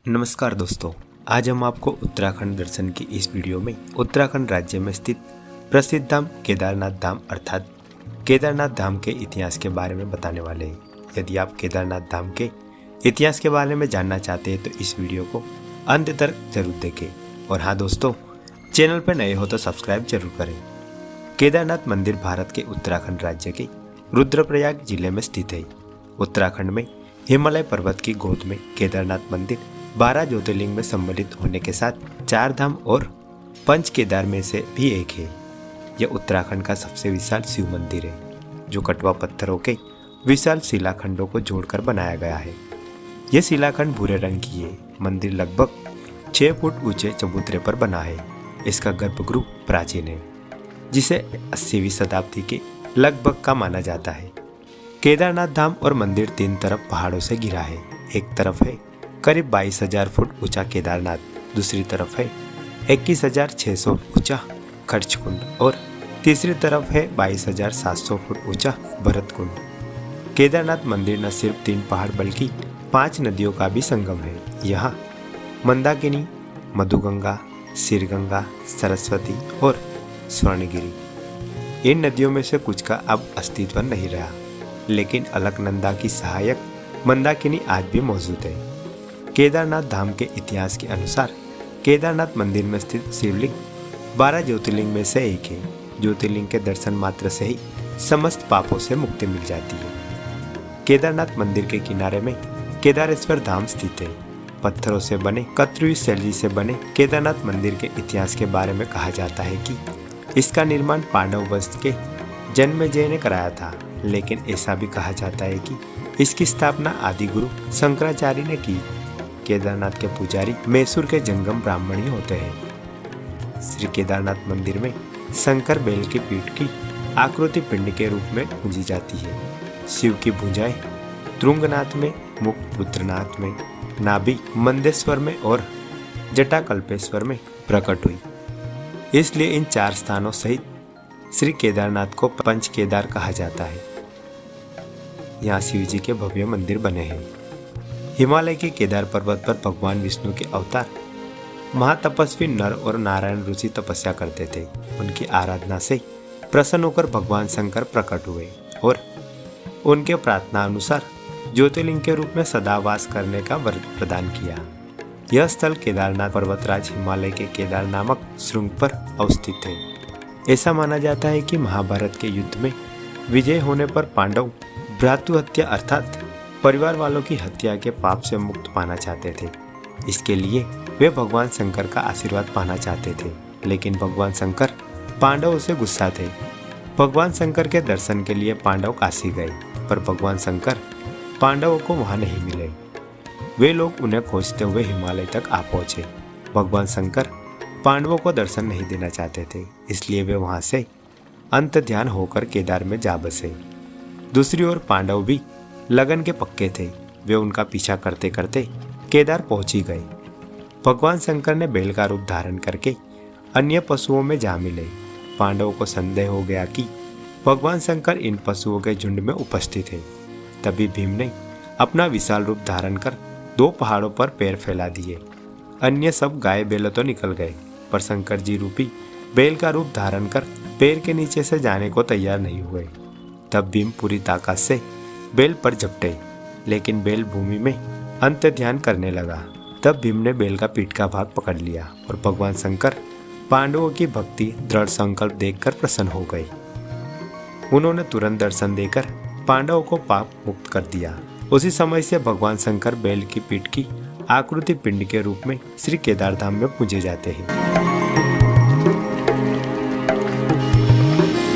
नमस्कार दोस्तों, आज हम आपको उत्तराखंड दर्शन की इस वीडियो में उत्तराखंड राज्य में स्थित प्रसिद्ध धाम केदारनाथ धाम अर्थात केदारनाथ धाम के इतिहास के बारे में बताने वाले हैं। यदि आप केदारनाथ धाम के इतिहास के बारे में जानना चाहते हैं तो इस वीडियो को अंत तक जरूर देखें। और हाँ दोस्तों, चैनल पर नए हो तो सब्सक्राइब जरूर करें। केदारनाथ मंदिर भारत के उत्तराखंड राज्य के रुद्रप्रयाग जिले में स्थित है। उत्तराखंड में हिमालय पर्वत की गोद में केदारनाथ मंदिर 12 ज्योतिर्लिंग में सम्मिलित होने के साथ 4 धाम और 5 केदार में से भी एक है। यह उत्तराखंड का सबसे विशाल शिव मंदिर है, जो कटवा पत्थरों के विशाल शिलाखंडों को जोड़कर बनाया गया है। यह शिलाखंड भूरे रंग की है। मंदिर लगभग 6 फुट ऊंचे चबूतरे पर बना है। इसका गर्भगृह प्राचीन है, जिसे 80वीं शताब्दी के लगभग का माना जाता है। केदारनाथ धाम और मंदिर 3 तरफ पहाड़ों से घिरा है। एक तरफ है करीब 22,000 फुट ऊंचा केदारनाथ, दूसरी तरफ है 21,600 ऊंचा खर्चकुंड और तीसरी तरफ है 22,700 फुट ऊंचा भरतकुंड। केदारनाथ मंदिर न सिर्फ 3 पहाड़ बल्कि 5 नदियों का भी संगम है। यहाँ मंदाकिनी, मधुगंगा, सिरगंगा, सरस्वती और स्वर्णगिरी, इन नदियों में से कुछ का अब अस्तित्व नहीं रहा, लेकिन अलकनंदा की सहायक मंदाकिनी आज भी मौजूद है। केदारनाथ धाम के इतिहास के अनुसार केदारनाथ मंदिर में स्थित शिवलिंग 12 ज्योतिर्लिंग में से एक है। ज्योतिर्लिंग के दर्शन मात्र से ही समस्त पापों से मुक्ति मिल जाती है। केदारनाथ मंदिर के किनारे में केदारेश्वर धाम स्थित है। पत्थरों से बने कतरुई शैली से बने केदारनाथ मंदिर के इतिहास के बारे में कहा जाता है कि इसका निर्माण पांडव वंश के जन्मेजय ने कराया था, लेकिन ऐसा भी कहा जाता है कि इसकी स्थापना आदि गुरु शंकराचार्य ने की। केदारनाथ के पुजारी मैसूर के जंगम ब्राह्मण ही होते हैं। श्री केदारनाथ मंदिर में शंकर बैल की पीठ की आकृति पिंड के रूप में पूजी जाती है। शिव की भुजाएं तुंगनाथ में, मुख रुद्रनाथ में, नाभि मंदेश्वर में और जटाकल्पेश्वर में प्रकट हुई। इसलिए इन 4 स्थानों सहित श्री केदारनाथ को पंच केदार कहा जाता है। यहाँ शिव जी के भव्य मंदिर बने हैं। हिमालय के केदार पर्वत पर भगवान विष्णु के अवतार महातपस्वी नर और नारायण ऋषि तपस्या करते थे। उनकी आराधना से प्रसन्न होकर भगवान शंकर प्रकट हुए और उनके प्रार्थना अनुसार ज्योतिर्लिंग के रूप में सदावास करने का वर प्रदान किया। यह स्थल केदारनाथ पर्वतराज हिमालय के केदार नामक श्रृंग पर अवस्थित है। ऐसा माना जाता है कि महाभारत के युद्ध में विजय होने पर पांडव भ्रातृ हत्या अर्थात परिवार वालों की हत्या के पाप से मुक्त पाना चाहते थे। इसके लिए वे भगवान शंकर का आशीर्वाद पाना चाहते थे, लेकिन भगवान शंकर पांडवों से गुस्सा थे। भगवान शंकर के दर्शन के लिए पांडव काशी गए, पर भगवान शंकर पांडवों को वहां नहीं मिले। वे लोग उन्हें खोजते हुए हिमालय तक आ पहुंचे। भगवान शंकर पांडवों को दर्शन नहीं देना चाहते थे, इसलिए वे वहां से अंत ध्यान होकर केदार में जा बसे। दूसरी ओर पांडव भी लगन के पक्के थे। वे उनका पीछा करते करते केदार पहुंच ही गए। भगवान शंकर ने बैल का रूप धारण करके अन्य पशुओं में जा मिले। पांडवों को संदेह हो गया कि भगवान शंकर इन पशुओं के झुंड में उपस्थित है। तभी भीम ने अपना विशाल रूप धारण कर 2 पहाड़ों पर पैर फैला दिए। अन्य सब गाय बैल तो निकल गए, पर शंकर जी रूपी बैल का रूप धारण कर पैर के नीचे से जाने को तैयार नहीं हुए। तब भीम पूरी ताकत से बैल पर झपटे, लेकिन बैल भूमि में अंत ध्यान करने लगा। तब भीम ने बैल का पीठ का भाग पकड़ लिया और भगवान शंकर पांडवों की भक्ति दृढ़ संकल्प देखकर प्रसन्न हो गए। उन्होंने तुरंत दर्शन देकर पांडवों को पाप मुक्त कर दिया। उसी समय से भगवान शंकर बैल की पीठ की आकृति पिंड के रूप में श्री केदार धाम में पूजे जाते हैं।